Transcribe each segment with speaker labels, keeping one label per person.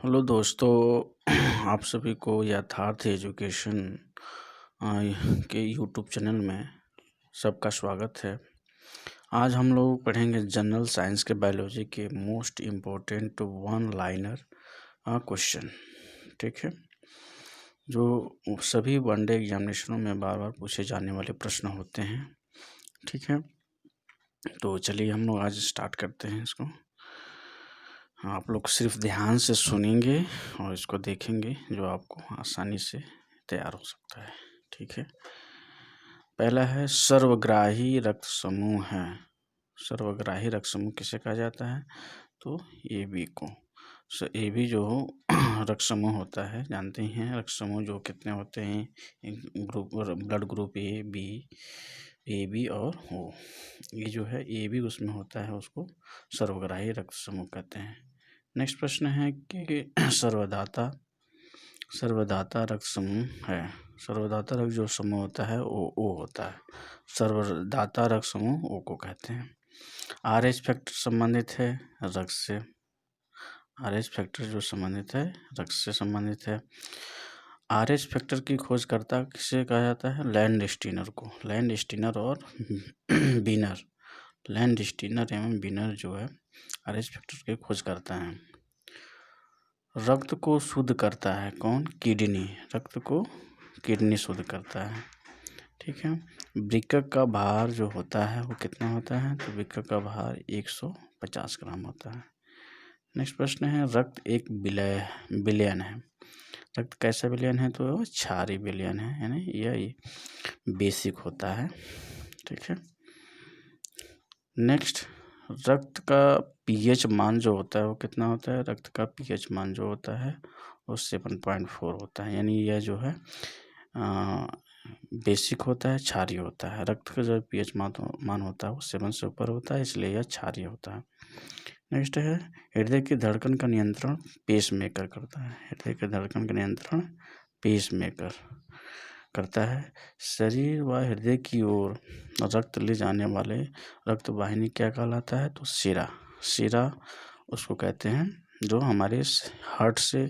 Speaker 1: Hello दोस्तों, आप सभी को यथार्थ एजुकेशन के यूट्यूब चैनल में सबका स्वागत है। आज हम लोग पढ़ेंगे जनरल साइंस के बायोलॉजी के most important one liner question. ठीक है, जो सभी वनडे एग्जामिनेशनों में बार बार पूछे जाने वाले प्रश्न होते हैं। ठीक है, तो चलिए हम लोग आज स्टार्ट करते हैं इसको। आप लोग सिर्फ ध्यान से सुनेंगे और इसको देखेंगे, जो आपको आसानी से तैयार हो सकता है। ठीक है, पहला है सर्वग्राही रक्त समूह है। सर्वग्राही रक्त समूह किसे कहा जाता है? तो AB को। AB जो रक्त समूह होता है, जानते ही हैं रक्त समूह जो कितने होते हैं, ग्रुप ब्लड ग्रुप AB और O। ये जो है AB उसमें होता है, उसको सर्वग्राही रक्त समूह कहते हैं। नेक्स्ट प्रश्न है कि सर्वदाता रक्त समूह है। सर्वदाता रक्त जो समूह होता है वो O होता है। सर्वदाता रक्त समूह O को कहते हैं। RH फैक्टर संबंधित है रक्त से। RH फैक्टर जो संबंधित है रक्त से संबंधित है। RH फैक्टर की खोजकर्ता किसे कहा जाता है? लैंडस्टीनर को। लैंडस्टीनर और बीनर, लैंडस्टीनर एवं बीनर जो है RH फैक्टर के खोज करता है। रक्त को शुद्ध करता है कौन? किडनी। रक्त को किडनी शुद्ध करता है। ठीक है, वृक्क का भार जो होता है वो कितना होता है? तो वृक्क का भार 150 ग्राम होता है। नेक्स्ट प्रश्न है रक्त एक विलयन है। रक्त कैसा विलयन है? तो क्षारीय विलयन है, यानी यह बेसिक होता है। ठीक है, नेक्स्ट रक्त का pH मान जो होता है वो कितना होता है? रक्त का pH मान जो होता है वो 7.4 होता है, यानी यह जो है बेसिक होता है, क्षारीय होता है। रक्त का जो pH मान होता है वो 7 से ऊपर होता है, इसलिए यह क्षारीय होता है। नेक्स्ट है हृदय की धड़कन का नियंत्रण पेस मेकर करता है। हृदय की धड़कन का नियंत्रण पेस मेकर करता है। शरीर व हृदय की ओर रक्त ले जाने वाले रक्त वाहिनी क्या कहलाता है? तो शिरा। शिरा उसको कहते हैं जो हमारे हार्ट से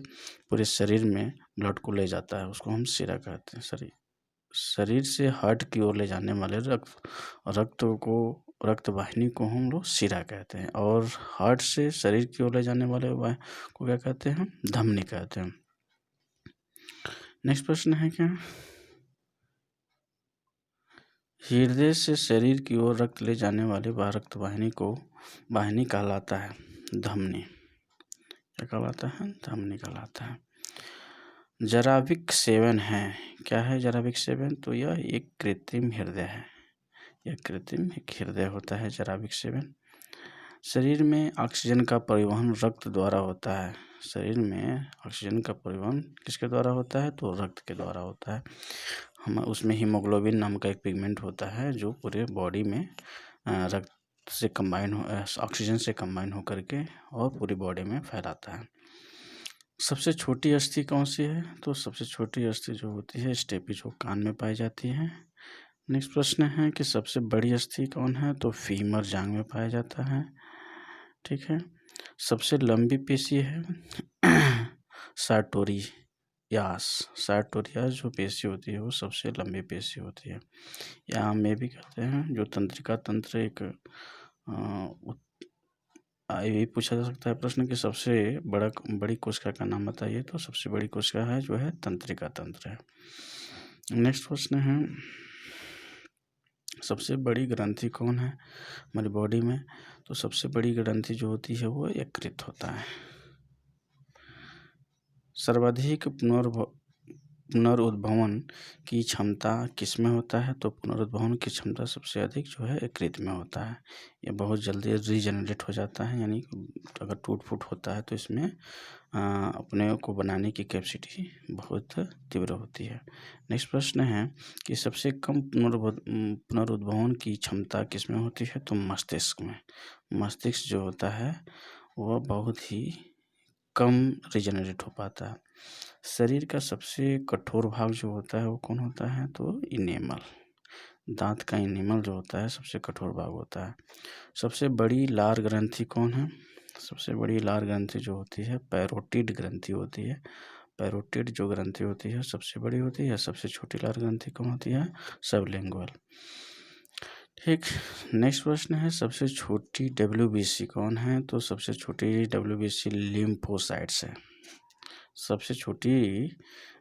Speaker 1: पूरे शरीर में ब्लड को ले जाता है, उसको हम शिरा कहते हैं। शरीर से हार्ट की ओर ले जाने वाले रक्त वाहिनी को हम लोग शिरा कहते हैं, और हार्ट से शरीर की ओर ले जाने वाले को क्या कहते हैं? धमनी कहते हैं। नेक्स्ट प्रश्न है क्या? हृदय से शरीर की ओर रक्त ले जाने वाले रक्त वाहिनी कहलाता है धमनी। क्या कहलाता है? धमनी कहलाता है। जराविक सेवन है। क्या है जराविक सेवन? तो यह एक कृत्रिम हृदय है। यह कृत्रिम एक हृदय होता है जराविक सेवन। शरीर में ऑक्सीजन का परिवहन रक्त द्वारा होता है। शरीर में ऑक्सीजन का परिवहन किसके द्वारा होता है? तो रक्त के द्वारा होता है। हम उसमें हीमोग्लोबिन नाम का एक पिगमेंट होता है जो पूरे बॉडी में रक्त से कंबाइन ऑक्सीजन से कंबाइन होकर के और पूरी बॉडी में फैलाता है। सबसे छोटी अस्थि कौन सी है? तो सबसे छोटी अस्थि जो होती है स्टेपी, जो कान में पाई जाती है। नेक्स्ट प्रश्न है कि सबसे बड़ी अस्थि कौन है? तो फीमर, जांघ में पाया जाता है। ठीक है, सबसे लंबी पेशी है सार्टोरियास। सार्टोरियास जो पेशी होती है वो सबसे लंबी पेशी होती है, या हम ये भी कहते हैं जो तंत्रिका तंत्र एक ये पूछा जा सकता है प्रश्न कि सबसे बड़ी कोशिका का नाम बताइए, तो सबसे बड़ी कोशिका है जो है तंत्रिका तंत्र है। नेक्स्ट प्रश्न है सबसे बड़ी ग्रंथि कौन है हमारी बॉडी में? तो सबसे बड़ी ग्रंथि जो होती है वो यकृत होता है। सर्वाधिक पुनरुद्भवन की क्षमता किसमें होता है? तो पुनरुद्भवन की क्षमता सबसे अधिक जो है यकृत में होता है। ये बहुत जल्दी रीजनरेट हो जाता है, यानी अगर टूट फूट होता है तो इसमें अपने को बनाने की कैपेसिटी बहुत तीव्र होती है। नेक्स्ट प्रश्न है कि सबसे कम पुनरुद्भवन की क्षमता किसमें होती है? तो मस्तिष्क में। मस्तिष्क जो होता है वह बहुत ही कम रीजनरेट हो पाता है। शरीर का सबसे कठोर भाग जो होता है वो कौन होता है? तो इनेमल। दांत का इनेमल जो होता है सबसे कठोर भाग होता है। सबसे बड़ी लार ग्रंथि कौन है? सबसे बड़ी लाल ग्रंथि जो होती है पैरोटिड ग्रंथि होती है। पैरोटिड जो ग्रंथि होती है सबसे बड़ी होती है। सबसे छोटी लाल ग्रंथि कौन होती है? सबलिंगुअल। ठीक, नेक्स्ट प्रश्न है सबसे छोटी WBC कौन है? तो सबसे छोटी WBC लिम्फोसाइट्स है। सबसे छोटी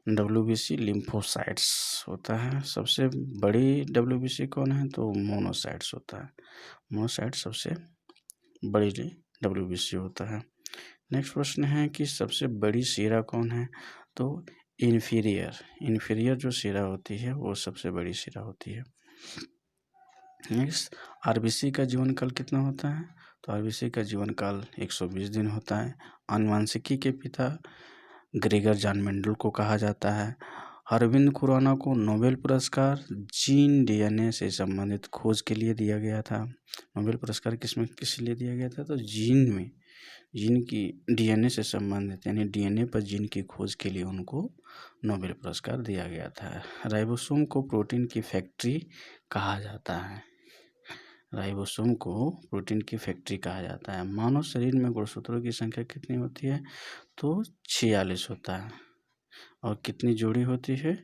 Speaker 1: WBC लिम्फोसाइट्स होता है। सबसे बड़ी WBC कौन है? तो मोनोसाइट्स होता है। मोनोसाइट सबसे बड़ी WBC होता है। नेक्स्ट प्रश्न है कि सबसे बड़ी शिरा कौन है? तो इन्फीरियर जो शिरा होती है वो सबसे बड़ी शिरा होती है। नेक्स्ट, RBC का जीवन काल कितना होता है? तो RBC का जीवन काल 120 दिन होता है। आनुवंशिकी के पिता ग्रेगर जॉन मेंडल को कहा जाता है। अरविंद खुराना को नोबेल पुरस्कार जीन DNA से संबंधित खोज के लिए दिया गया था। नोबेल पुरस्कार किस लिए दिया गया था? तो जीन की DNA से संबंधित यानी DNA पर जीन की खोज के लिए उनको नोबेल पुरस्कार दिया गया था। राइबोसोम को प्रोटीन की फैक्ट्री कहा जाता है। राइबोसोम को प्रोटीन की फैक्ट्री कहा जाता है। मानव शरीर में गुणसूत्रों की संख्या कितनी होती है? तो 46 होता है। और कितनी जोड़ी होती है?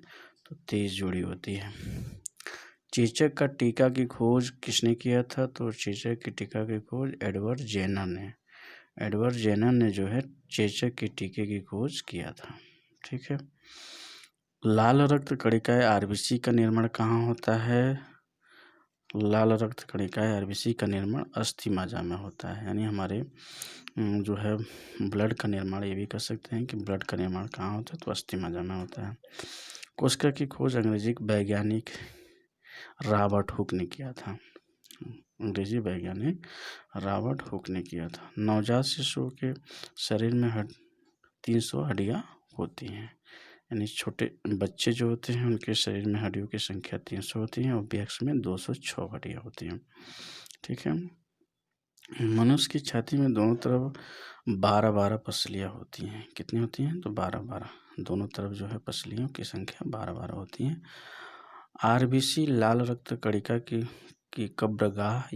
Speaker 1: तो 23 जोड़ी होती है। चेचक का टीका की खोज किसने किया था? तो चेचक की टीका की खोज एडवर्ड जेनर ने जो है चेचक के टीके की खोज किया था। ठीक है। लाल रक्त कणिकाएं RBC का निर्माण कहाँ होता है? लाल रक्त कणिकाएं RBC का निर्माण अस्थि मज्जा में होता है। यानी हमारे जो है ब्लड का निर्माण, ये भी कह सकते हैं कि ब्लड का निर्माण कहाँ होता है? तो अस्थि मज्जा में होता है। कोशिका की खोज अंग्रेजी वैज्ञानिक रॉबर्ट हुक ने किया था। नवजात शिशुओं के शरीर में 300 हड्डियाँ होती हैं। यानी छोटे बच्चे जो होते हैं उनके शरीर में हड्डियों की संख्या 300 होती है और वयस्क में 206 हड्डियाँ होती हैं। ठीक है। मनुष्य की छाती में दोनों तरफ 12-12 पसलियाँ होती हैं। कितनी होती हैं? तो 12-12। दोनों तरफ जो है पसलियों की संख्या 12-12 होती हैं। RBC लाल रक्त कणिका की कब्रगाह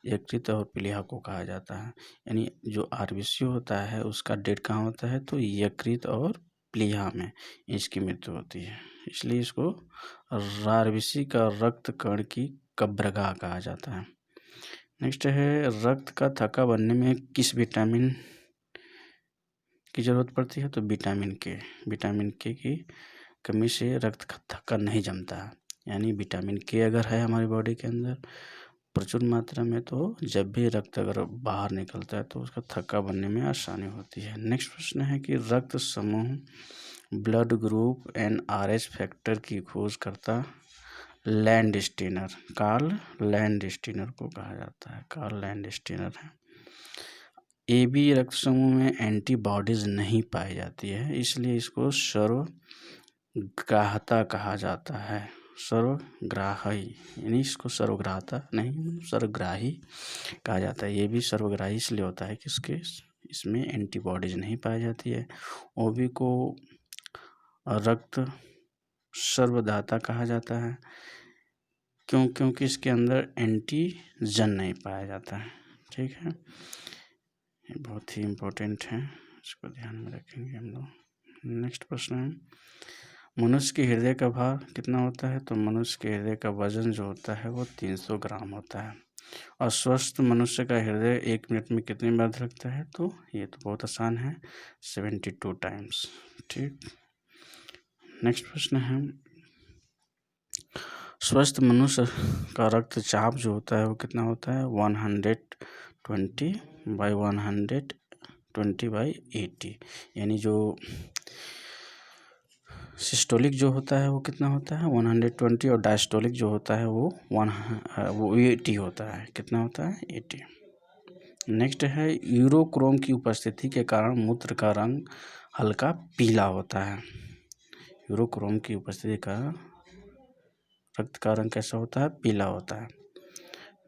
Speaker 1: यकृत और प्लीहा को कहा जाता है। यानी जो RBC होता है उसका डेट कहाँ होता है? तो यकृत और प्लीहा में इसकी मृत्यु होती है, इसलिए इसको RBC का रक्त कण की कब्रगाह कहा जाता है। नेक्स्ट है रक्त का थक्का बनने में किस विटामिन की जरूरत पड़ती है? तो विटामिन के की कमी से रक्त का थक्का नहीं जमता है। यानी विटामिन के अगर है हमारी बॉडी के अंदर प्रचुर मात्रा में, तो जब भी रक्त अगर बाहर निकलता है तो उसका थक्का बनने में आसानी होती है। नेक्स्ट प्रश्न है कि रक्त समूह ब्लड ग्रुप NRH फैक्टर की खोज करता कार्ल लैंडस्टीनर को कहा जाता है। कार्ल लैंडस्टीनर है। AB रक्त समूह में एंटीबॉडीज नहीं पाई जाती है, इसलिए इसको सर्वग्राहता कहा जाता है। सर्वग्राही यानी इसको सर्वग्राहता नहीं, सर्वग्राही कहा जाता है। ये भी सर्वग्राही इसलिए होता है कि इसमें एंटीबॉडीज नहीं पाई जाती है। OB को रक्त सर्वदाता कहा जाता है क्योंकि इसके अंदर एंटीजन नहीं पाया जाता है। ठीक है, ये बहुत ही इम्पोर्टेंट है, इसको ध्यान में रखेंगे हम लोग। नेक्स्ट प्रश्न है मनुष्य के हृदय का भार कितना होता है? तो मनुष्य के हृदय का वजन जो होता है वो 300 ग्राम होता है। और स्वस्थ मनुष्य का हृदय 1 मिनट में कितनी बार धड़कता है? तो ये तो बहुत आसान है, 72 टाइम्स। ठीक, नेक्स्ट प्रश्न है स्वस्थ मनुष्य का रक्तचाप जो होता है वो कितना होता है? 120/120/80। यानी जो सिस्टोलिक जो होता है वो कितना होता है? 120 और डायस्टोलिक जो होता है वो 80 होता है। कितना होता है? 80। नेक्स्ट है यूरोक्रोम की उपस्थिति के कारण मूत्र का रंग हल्का पीला होता है। यूरोक्रोम की उपस्थिति का रक्त का रंग कैसा होता है? पीला होता है।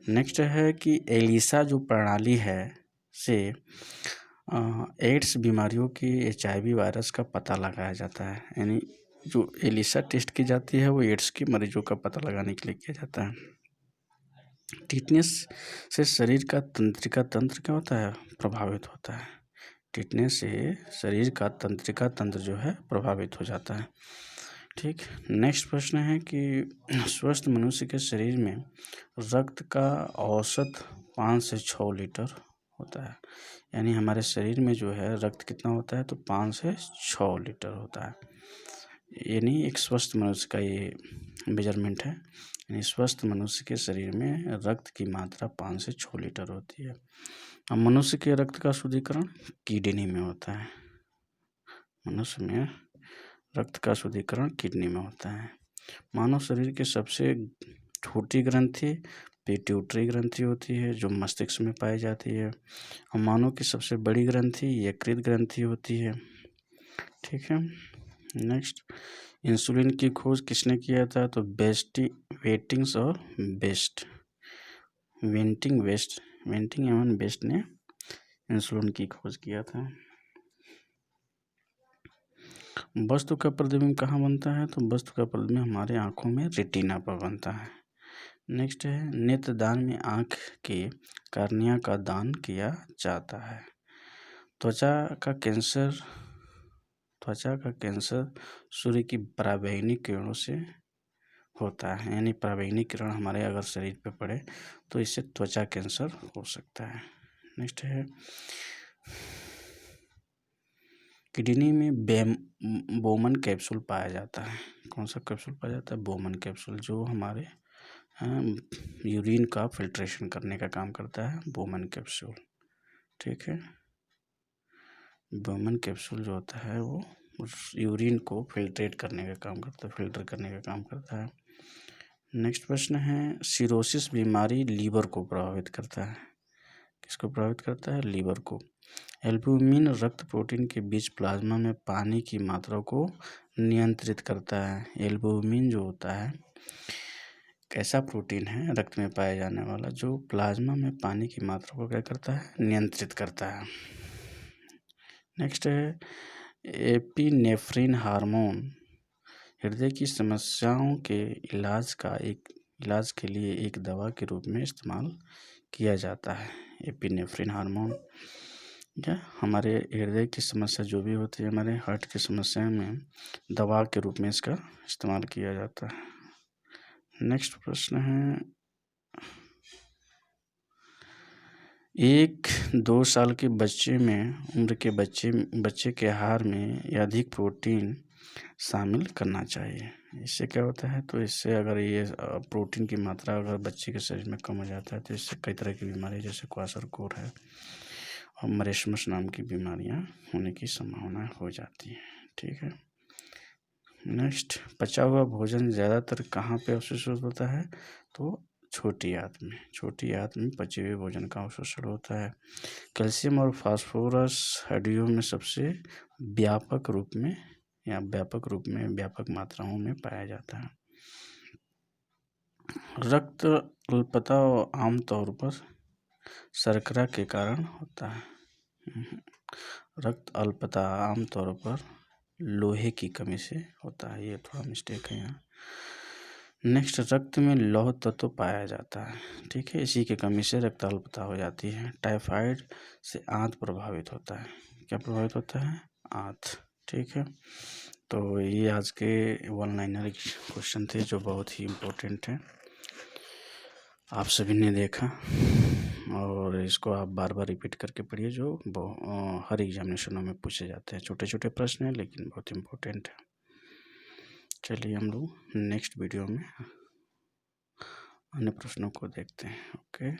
Speaker 1: नेक्स्ट है कि एलिसा जो प्रणाली है से एड्स बीमारियों की HIV वायरस का पता लगाया जाता है। यानी जो एलिसा टेस्ट की जाती है वो एड्स के मरीजों का पता लगाने के लिए किया जाता है। टिटनेस से शरीर का तंत्रिका तंत्र क्या होता है, प्रभावित होता है। टिटनेस से शरीर का तंत्रिका तंत्र जो है प्रभावित हो जाता है। ठीक। नेक्स्ट प्रश्न है कि स्वस्थ मनुष्य के शरीर में रक्त का औसत 5 से 6 लीटर होता है। यानी हमारे शरीर में जो है रक्त कितना होता है, तो 5 से 6 लीटर होता है। यानी एक स्वस्थ मनुष्य का ये मेजरमेंट है। यानी स्वस्थ मनुष्य के शरीर में रक्त की मात्रा 5 से 6 लीटर होती है। अब मनुष्य के रक्त का शुद्धिकरण किडनी में होता है। मनुष्य में रक्त का शुद्धिकरण किडनी में होता है। मानव शरीर के सबसे छोटी ग्रंथि पिट्यूटरी ग्रंथि होती है, जो मस्तिष्क में पाई जाती है। और मानव की सबसे बड़ी ग्रंथि यकृत ग्रंथि होती है। ठीक है। नेक्स्ट, इंसुलिन की खोज किसने किया था, तो वेटिंग्स और वेंटिंग एवं बेस्ट ने इंसुलिन की खोज किया था। वस्तु का प्रतिबिंब कहाँ बनता है, तो वस्तु का प्रतिबिंब हमारे आँखों में रेटिना पर बनता है। नेक्स्ट है, नेत्रदान में आँख के कार्निया का दान किया जाता है। त्वचा का कैंसर सूर्य की पराबैंगनी किरणों से होता है। यानी पराबैंगनी किरण हमारे अगर शरीर पे पड़े तो इससे त्वचा कैंसर हो सकता है। नेक्स्ट है, किडनी में बोमन कैप्सूल पाया जाता है। कौन सा कैप्सूल पाया जाता है, बोमन कैप्सूल, जो हमारे यूरिन का फिल्ट्रेशन करने का काम करता है, बोमन कैप्सूल। ठीक है। बोमन कैप्सूल जो होता है वो यूरिन को फिल्टर करने का काम करता है। नेक्स्ट प्रश्न है, सिरोसिस बीमारी लीवर को प्रभावित करता है। किसको प्रभावित करता है, लीवर को। एल्ब्यूमिन रक्त प्रोटीन के बीच प्लाज्मा में पानी की मात्रा को नियंत्रित करता है। एल्ब्यूमिन जो होता है कैसा प्रोटीन है, रक्त में पाया जाने वाला, जो प्लाज्मा में पानी की मात्रा को क्या करता है, नियंत्रित करता है। नेक्स्ट है, एपिनेफ्रिन हार्मोन हृदय की समस्याओं के इलाज के लिए एक दवा के रूप में इस्तेमाल किया जाता है। एपिनेफ्रिन हार्मोन क्या हमारे हृदय की समस्या जो भी होती है, हमारे हार्ट की समस्या में दवा के रूप में इसका इस्तेमाल किया जाता है। नेक्स्ट प्रश्न है, 1-2 साल के उम्र के बच्चे के आहार में अधिक प्रोटीन शामिल करना चाहिए। इससे क्या होता है, तो इससे अगर ये प्रोटीन की मात्रा अगर बच्चे के शरीर में कम हो जाता है तो इससे कई तरह की बीमारी जैसे क्वाशरकोर है और मरेशमस नाम की बीमारियां होने की संभावना हो जाती है। ठीक है। नेक्स्ट, पचा हुआ भोजन ज़्यादातर कहाँ पे अवशोषित होता है, तो छोटी आंत में पचे हुए भोजन का अवशोषण होता है। कैल्शियम और फास्फोरस हड्डियों में सबसे व्यापक मात्राओं में पाया जाता है। रक्त अल्पता आमतौर पर शर्करा के कारण होता है। रक्त अल्पता आमतौर पर लोहे की कमी से होता है, ये थोड़ा मिस्टेक है यहाँ। नेक्स्ट, रक्त में लौह तत्व पाया जाता है। ठीक है, इसी की कमी से रक्त अल्पता हो जाती है। टाइफाइड से आंत प्रभावित होता है। क्या प्रभावित होता है, आंत। ठीक है, तो ये आज के 1 लाइनर क्वेश्चन थे जो बहुत ही इम्पोर्टेंट हैं। आप सभी ने देखा और इसको आप बार बार रिपीट करके पढ़िए, जो हर एग्जामिनेशनों में पूछे जाते हैं। छोटे छोटे प्रश्न हैं लेकिन बहुत इम्पोर्टेंट है। चलिए हम लोग नेक्स्ट वीडियो में अन्य प्रश्नों को देखते हैं। ओके।